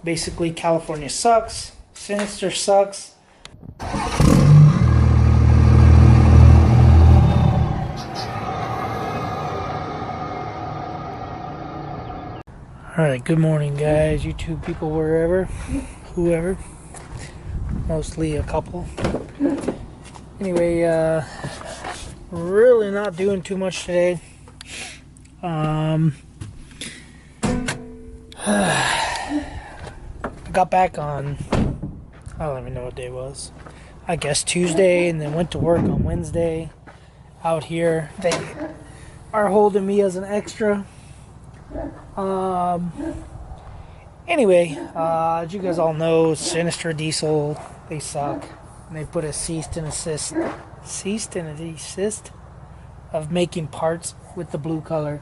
Basically, California sucks. Sinister sucks. Alright, good morning, guys. YouTube people, wherever, whoever. Mostly a couple. Anyway, really not doing too much today. I got back on, I don't even know what day it was. I guess Tuesday, and then went to work on Wednesday. Out here, they are holding me as an extra. Anyway, as you guys all know, Sinister Diesel, they suck. And they put a cease and desist of making parts with the blue color.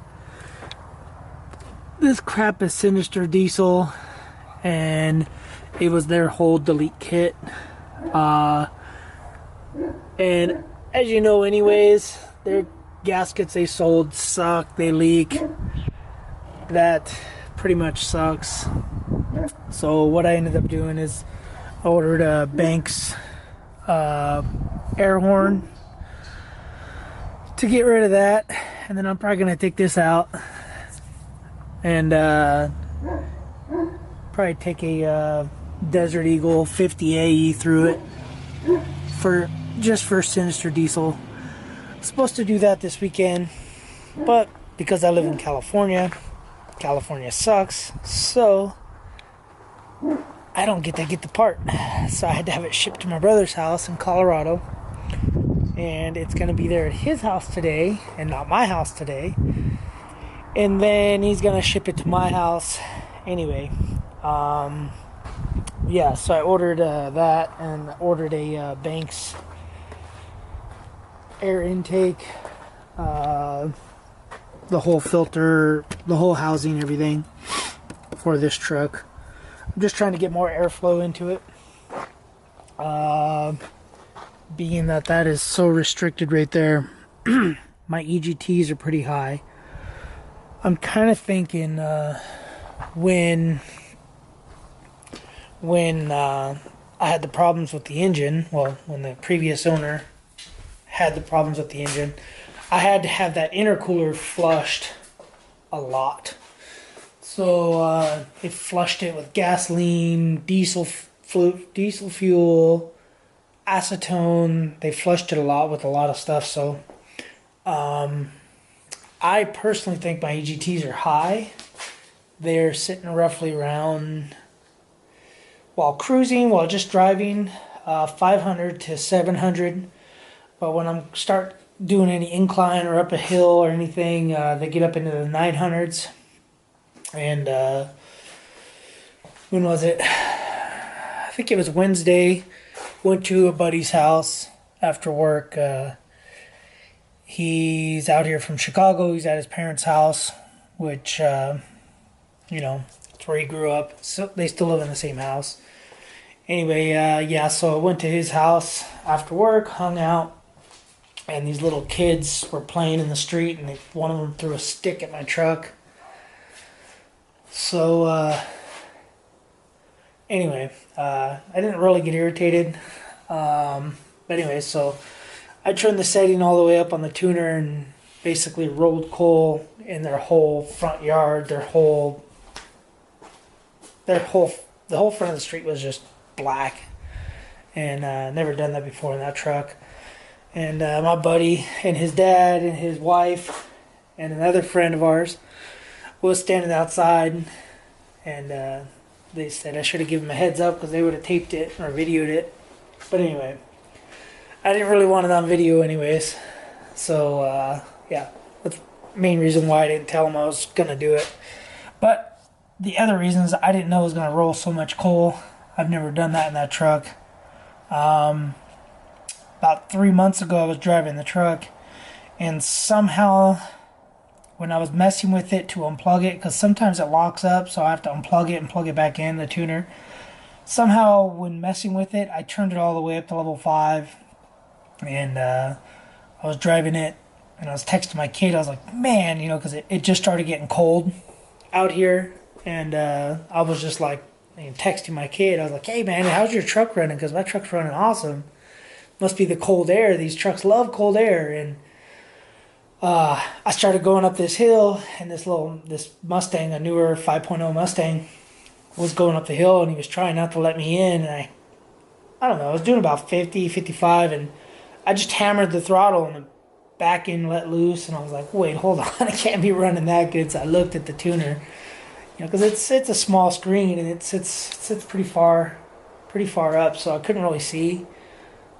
This crap is Sinister Diesel, and it was their whole delete kit. And as you know anyways, their gaskets they sold suck, they leak. That pretty much sucks. So what I ended up doing is I ordered a Banks air horn to get rid of that, and then I'm probably gonna take this out and probably take a Desert Eagle 50 AE through it for Sinister Diesel. I'm supposed to do that this weekend, but because I live in California sucks, so I don't get to get the part. So I had to have it shipped to my brother's house in Colorado, and it's going to be there at his house today and not my house today, and then he's going to ship it to my house anyway. Yeah, so I ordered that, and ordered a Banks air intake, the whole filter, the whole housing, everything for this truck. I'm just trying to get more airflow into it, being that is so restricted right there. My EGTs are pretty high. I'm kind of thinking when I had the problems with the engine, when the previous owner had the problems with the engine, I had to have that intercooler flushed a lot. So they flushed it with gasoline, diesel fuel, acetone. They flushed it a lot with a lot of stuff. So I personally think my EGTs are high. They're sitting roughly around, while cruising, while just driving, 500 to 700. But when I'm start doing any incline or up a hill or anything, they get up into the 900s. And when was it? I think it was Wednesday. Went to a buddy's house after work. He's out here from Chicago. He's at his parents' house, which, it's where he grew up. So they still live in the same house. Anyway, yeah, so I went to his house after work, hung out. And these little kids were playing in the street, and one of them threw a stick at my truck. So, anyway, I didn't really get irritated. But anyway, so I turned the setting all the way up on the tuner and basically rolled coal in their whole front yard. The whole front of the street was just black. And never done that before in that truck. And my buddy and his dad and his wife and another friend of ours was standing outside, and they said I should have given them a heads up because they would have taped it or videoed it. But anyway, I didn't really want it on video anyways. So, yeah, that's the main reason why I didn't tell them I was going to do it. But the other reason is I didn't know it was going to roll so much coal. I've never done that in that truck. About 3 months ago, I was driving the truck, and somehow, when I was messing with it to unplug it, because sometimes it locks up, so I have to unplug it and plug it back in, the tuner. Somehow, when messing with it, I turned it all the way up to level 5, and I was driving it, and I was texting my kid. I was like, man, because it just started getting cold out here, and I was just like, and texting my kid. I was like, hey man, how's your truck running? Because my truck's running awesome. Must be the cold air. These trucks love cold air. And I started going up this hill, and this Mustang, a newer 5.0 Mustang, was going up the hill, and he was trying not to let me in. And I don't know, I was doing about 50, 55, and I just hammered the throttle, and the back end let loose, and I was like, wait, hold on, I can't be running that good. So I looked at the tuner, because it's a small screen, and it sits pretty far up, so I couldn't really see,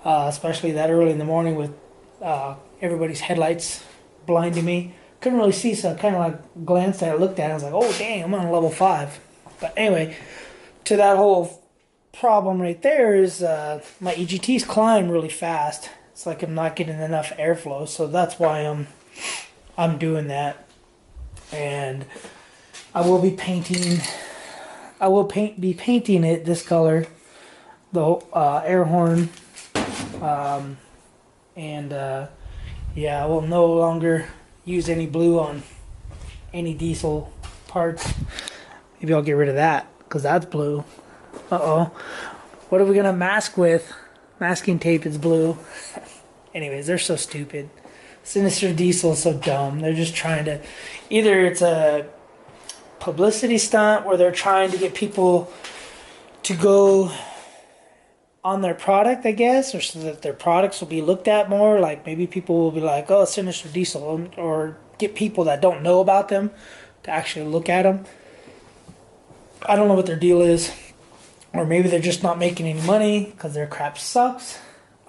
especially that early in the morning with everybody's headlights blinding me. Couldn't really see, so I kind of like glanced at it, looked at it, and I was like, oh dang, I'm on level 5. But anyway, to that whole problem right there is my EGTs climb really fast. It's like I'm not getting enough airflow, so that's why I'm doing that. And I will be painting. Be painting it this color, the air horn, yeah, I will no longer use any blue on any diesel parts. Maybe I'll get rid of that because that's blue. Uh-oh. What are we going to mask with? Masking tape is blue. Anyways, they're so stupid. Sinister Diesel is so dumb. They're just trying to... Either it's a publicity stunt where they're trying to get people to go on their product, I guess, or so that their products will be looked at more. Like maybe people will be like, oh, Sinister Diesel, or get people that don't know about them to actually look at them. I don't know what their deal is. Or maybe they're just not making any money because their crap sucks.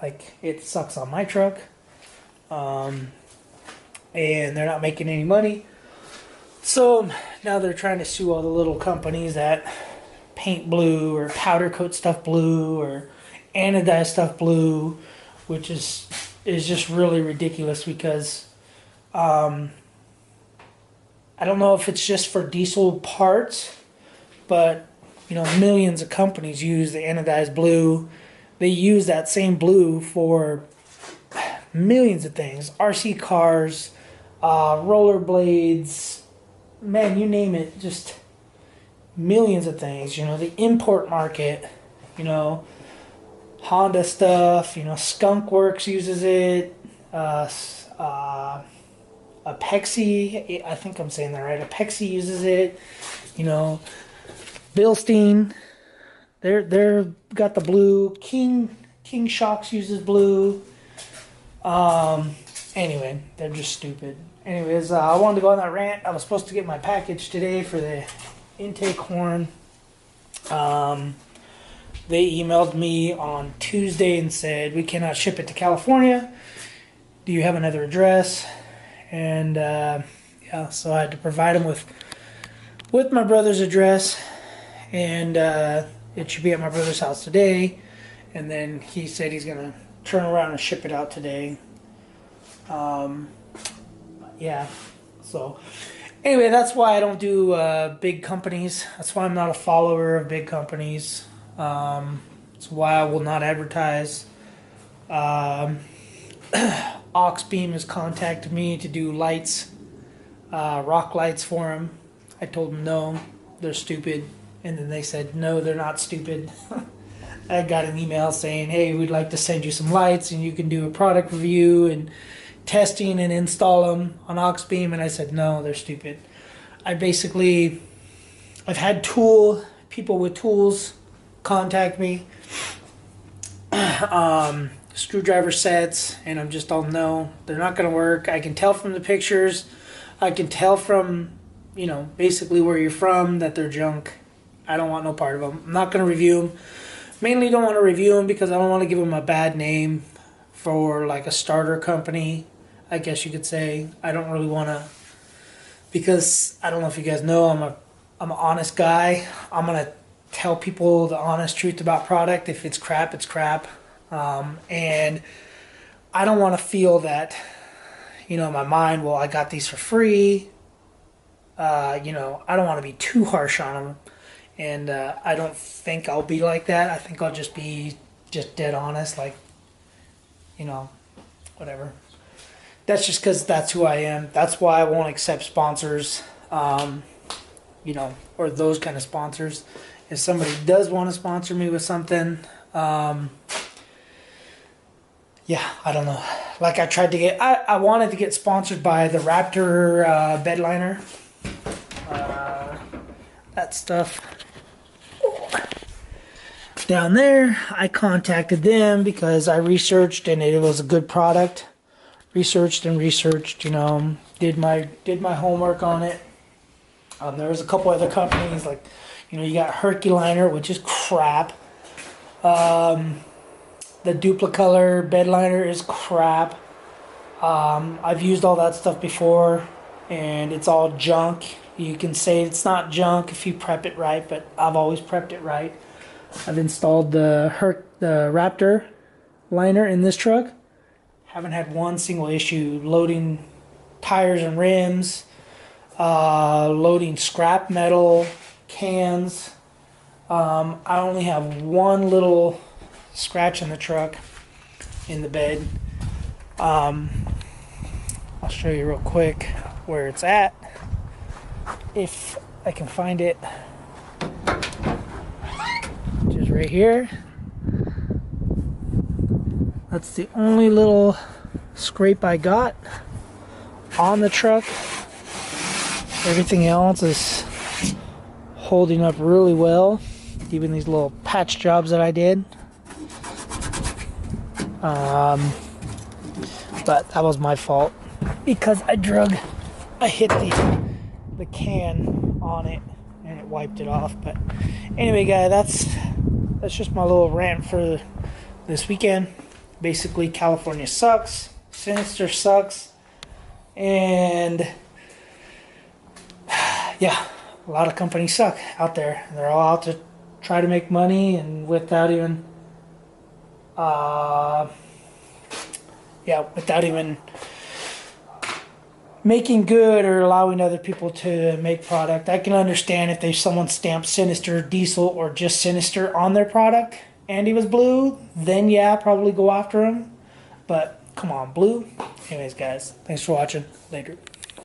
Like, it sucks on my truck. And they're not making any money. So, now they're trying to sue all the little companies that paint blue or powder coat stuff blue or anodize stuff blue, which is just really ridiculous because I don't know if it's just for diesel parts, but millions of companies use the anodized blue. They use that same blue for millions of things. RC cars, rollerblades, man, you name it, just millions of things. The import market, Honda stuff, Skunk Works uses it, Apexi, I think I'm saying that right, Apexi uses it, Bilstein, they're got the blue. King Shocks uses blue. Anyway, they're just stupid. Anyways, I wanted to go on that rant. I was supposed to get my package today for the intake horn. They emailed me on Tuesday and said, we cannot ship it to California. Do you have another address? And yeah, so I had to provide them with my brother's address. And it should be at my brother's house today. And then he said he's going to turn around and ship it out today. Yeah. So anyway, that's why I don't do big companies. That's why I'm not a follower of big companies. That's why I will not advertise. Oxbeam has contacted me to do lights, rock lights for them. I told them no, they're stupid. And then they said, no, they're not stupid. I got an email saying, hey, we'd like to send you some lights and you can do a product review and testing and install them on Oxbeam. And I said, no, they're stupid. I've had people with tools contact me, screwdriver sets, and I'm just all, no, they're not going to work. I can tell from the pictures. I can tell from, basically where you're from that they're junk. I don't want no part of them. I'm not going to review them. Mainly don't want to review them because I don't want to give them a bad name for like a starter company, I guess you could say. I don't really want to, because I don't know if you guys know, I'm an honest guy. I'm going to tell people the honest truth about product. If it's crap, it's crap. And I don't want to feel that, in my mind, well, I got these for free. I don't want to be too harsh on them. And I don't think I'll be like that. I think I'll just be dead honest, like, whatever. That's just because that's who I am. That's why I won't accept sponsors, or those kind of sponsors. if somebody does want to sponsor me with something, yeah, I don't know. Like I tried to get, I wanted to get sponsored by the Raptor bed liner. That stuff. Down there, I contacted them because I researched and it was a good product. Researched, you know, did my homework on it. There was a couple other companies like, you know, you got Herculiner, which is crap. The Duplicolor bed liner is crap. I've used all that stuff before, and it's all junk. You can say it's not junk if you prep it right, but I've always prepped it right. I've installed the Raptor liner in this truck. Haven't had one single issue loading tires and rims, loading scrap metal, cans. I only have one little scratch in the truck in the bed. I'll show you real quick where it's at if I can find it. Just right here. That's the only little scrape I got on the truck. Everything else is holding up really well, even these little patch jobs that I did. But that was my fault because I hit the can on it and it wiped it off. But anyway, guys, that's just my little rant for this weekend. Basically, California sucks, Sinister sucks, and yeah, a lot of companies suck out there. They're all out to try to make money and without even making good or allowing other people to make product. I can understand if someone stamped Sinister Diesel or just Sinister on their product and he was blue, then yeah, probably go after him. But come on, blue. Anyways, guys, thanks for watching. Later.